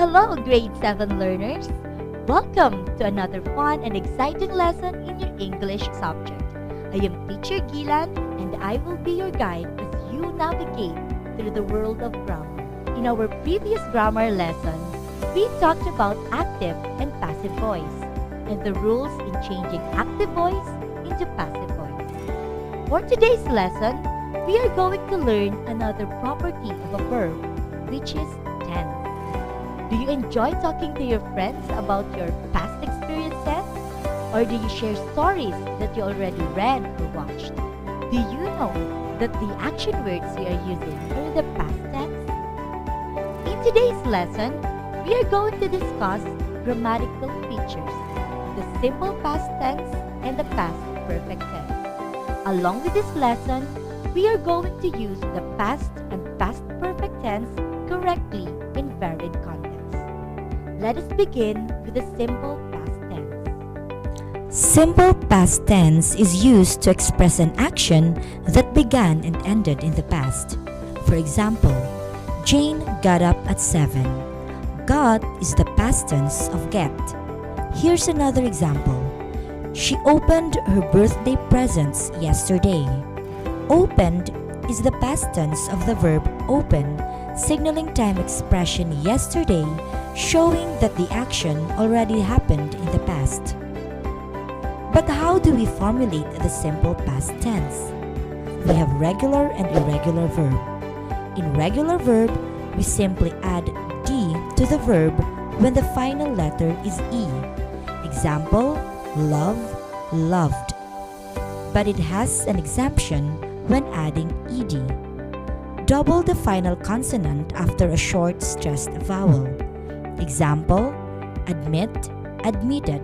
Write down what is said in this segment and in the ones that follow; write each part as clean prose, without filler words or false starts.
Hello, grade 7 learners! Welcome to another fun and exciting lesson in your English subject. I am Teacher Gilan and I will be your guide as you navigate through the world of grammar. In our previous grammar lesson, we talked about active and passive voice and the rules in changing active voice into passive voice. For today's lesson, we are going to learn another property of a verb, which is tense. Do you enjoy talking to your friends about your past experiences? Or do you share stories that you already read or watched? Do you know that the action words we are using are in the past tense? In today's lesson, we are going to discuss grammatical features, the simple past tense and the past perfect tense. Along with this lesson, we are going to use the past and past perfect tense correctly in varied contexts. Let us begin with the simple past tense. Simple past tense is used to express an action that began and ended in the past. For example, Jane got up at 7. Got is the past tense of get. Here's another example. She opened her birthday presents yesterday. Opened is the past tense of the verb open, signaling time expression yesterday, showing that the action already happened in the past. But how do we formulate the simple past tense? We have regular and irregular verb. In regular verb, we simply add D to the verb when the final letter is E. Example, love, loved. But it has an exemption when adding ed. Double the final consonant after a short stressed vowel. Example, admit, admitted.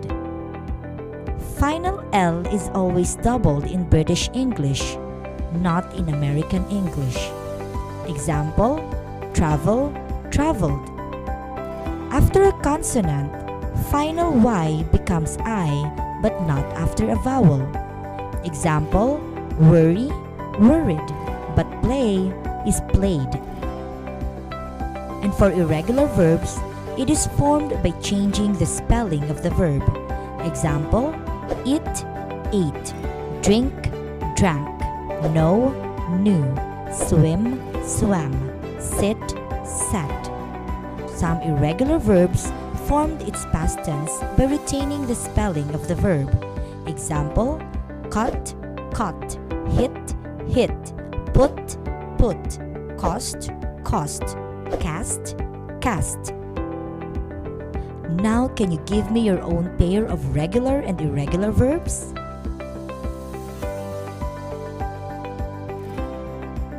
Final L is always doubled in British English, not in American English. Example, travel, traveled. After a consonant, final Y becomes I, but not after a vowel. Example, worry, worried, but play is played. And for irregular verbs, it is formed by changing the spelling of the verb. Example, eat, ate, drink, drank, know, knew, swim, swam, sit, sat. Some irregular verbs formed its past tense by retaining the spelling of the verb. Example, cut, caught, hit, hit, put, put, cost, cost, cast, cast. Now, can you give me your own pair of regular and irregular verbs?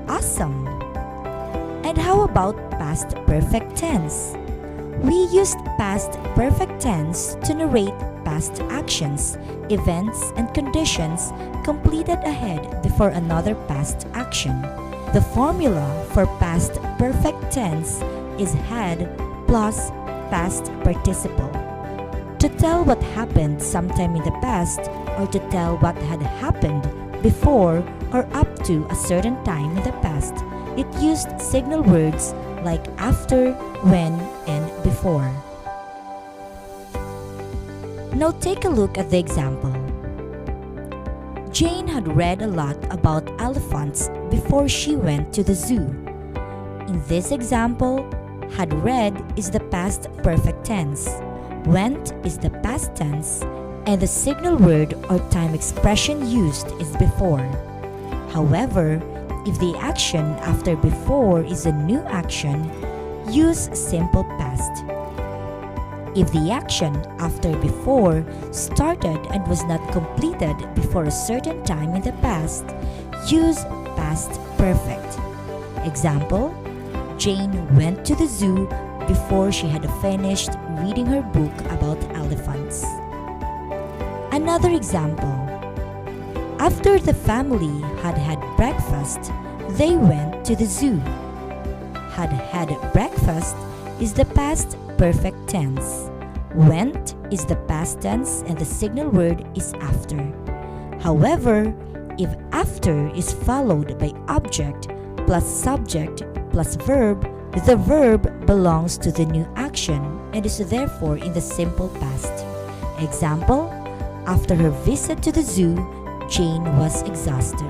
Awesome! And how about past perfect tense? We used past perfect tense to narrate past actions, events, and conditions completed ahead before another past action. The formula for past perfect tense is had plus past participle. To tell what happened sometime in the past or to tell what had happened before or up to a certain time in the past, it used signal words like after, when, and before. Now take a look at the example. Jane had read a lot about elephants before she went to the zoo. In this example, had read is the past perfect tense, went is the past tense, and the signal word or time expression used is before. However, if the action after before is a new action, use simple past. If the action after before started and was not completed before a certain time in the past, use past perfect. Example, Jane went to the zoo before she had finished reading her book about elephants. Another example, after the family had had breakfast, they went to the zoo. Had had breakfast is the past perfect tense. Went is the past tense and the signal word is after. However, if after is followed by object plus subject plus verb The verb belongs to the new action and is therefore in the simple past. Example, after her visit to the zoo, Jane was exhausted.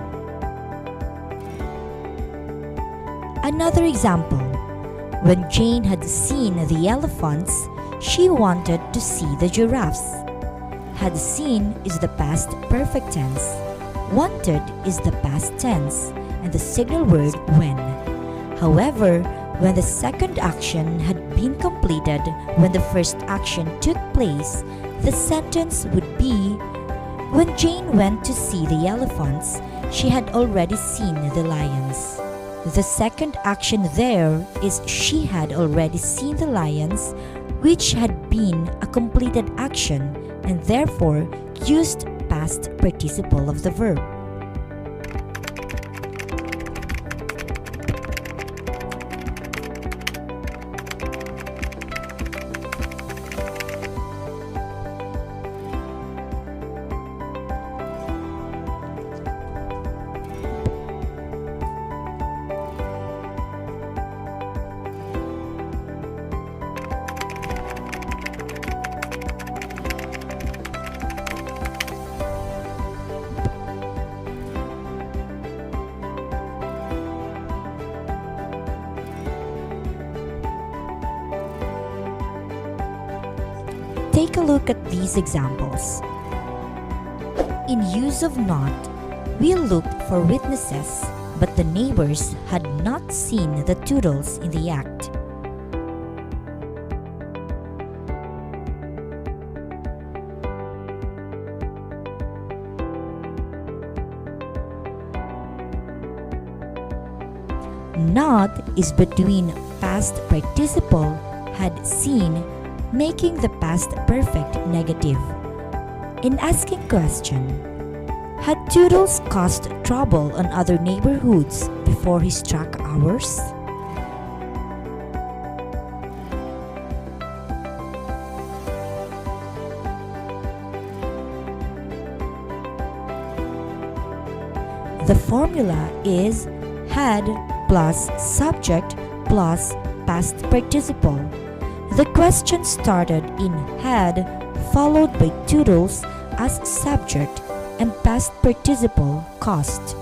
Another example, when Jane had seen the elephants, she wanted to see the giraffes. Had seen is the past perfect tense. Wanted is the past tense and the signal word when. However, when the second action had been completed when the first action took place, the sentence would be, when Jane went to see the elephants, she had already seen the lions. The second action there is she had already seen the lions, which had been a completed action and therefore used past participle of the verb. Take a look at these examples. In use of not, we looked for witnesses, but the neighbors had not seen the Toodles in the act. Not is between past participle had seen, making the past perfect negative. In asking question, had Toodles caused trouble on other neighborhoods before he struck ours? The formula is had plus subject plus past participle. The question started in had, followed by Toodles as subject and past participle caused.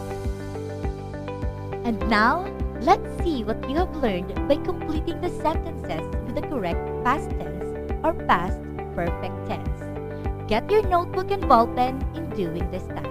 And now, let's see what you have learned by completing the sentences with the correct past tense or past perfect tense. Get your notebook and ballpen in doing this task.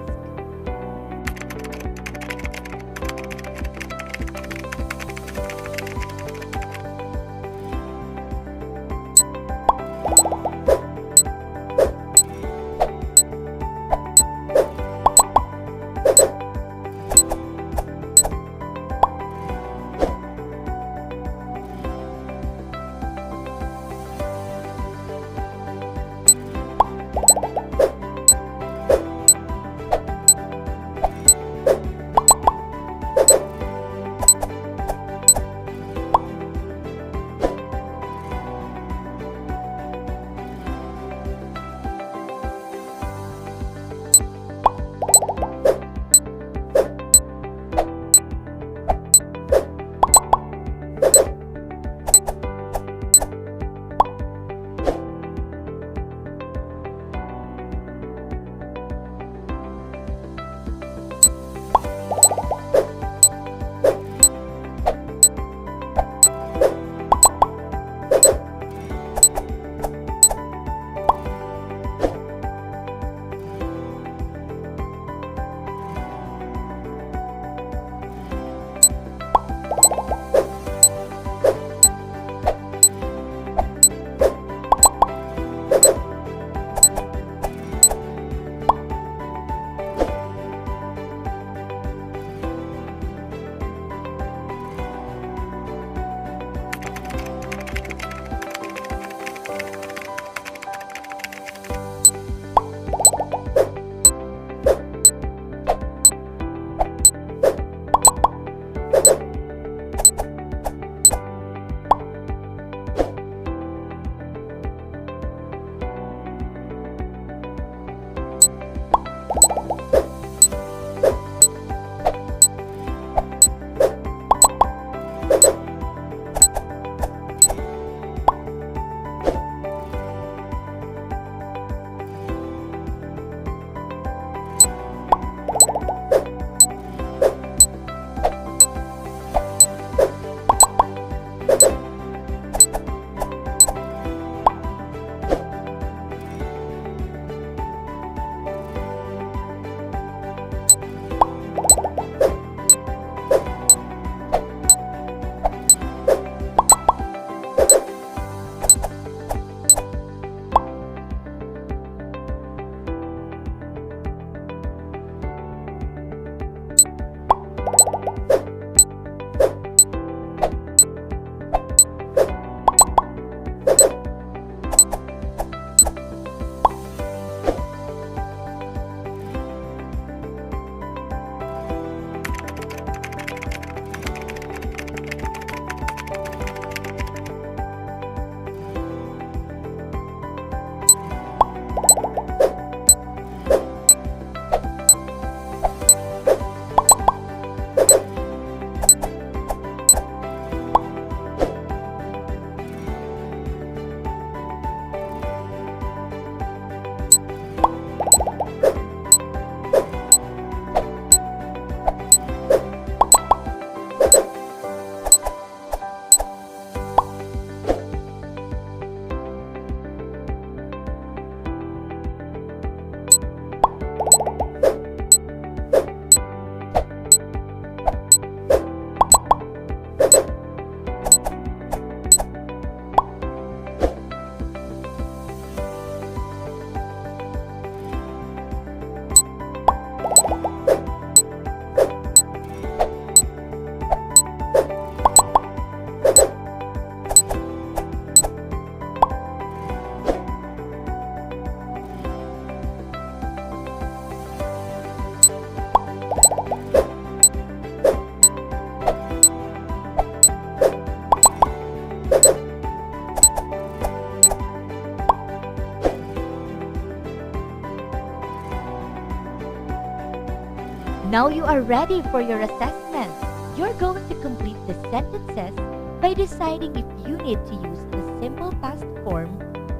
Now you are ready for your assessment. You're going to complete the sentences by deciding if you need to use the simple past form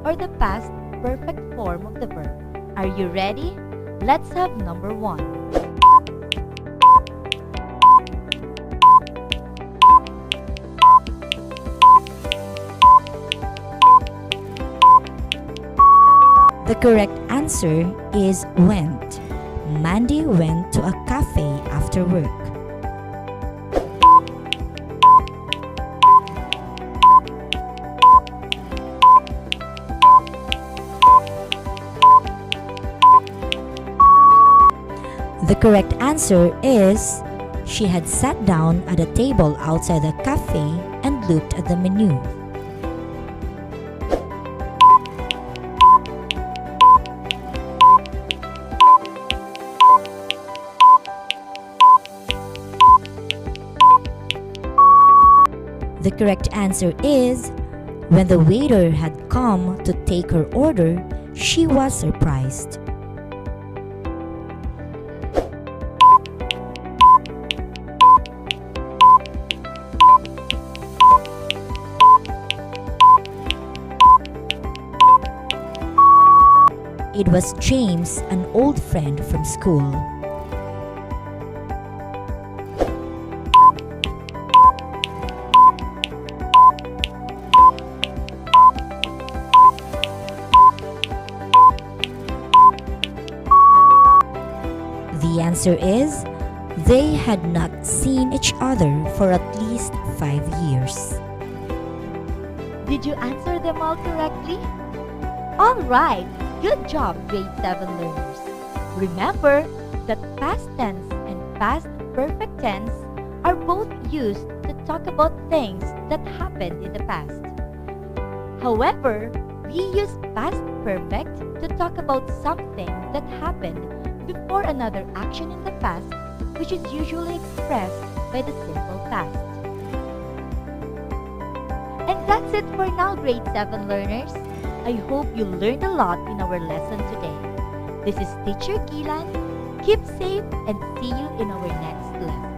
or the past perfect form of the verb. Are you ready? Let's have number 1. The correct answer is went. Mandy went to a cafe after work. The correct answer is she had sat down at a table outside the cafe and looked at the menu. The correct answer is when the waiter had come to take her order, she was surprised. It was James, an old friend from school. The answer is they had not seen each other for at least 5 years. Did you answer them all correctly? All right, good job, grade 7 learners. Remember that past tense and past perfect tense are both used to talk about things that happened in the past. However, we use past perfect to talk about something that happened before another action in the past, which is usually expressed by the simple past. And that's it for now, grade 7 learners. I hope you learned a lot in our lesson today. This is Teacher Gilan. Keep safe and see you in our next lesson.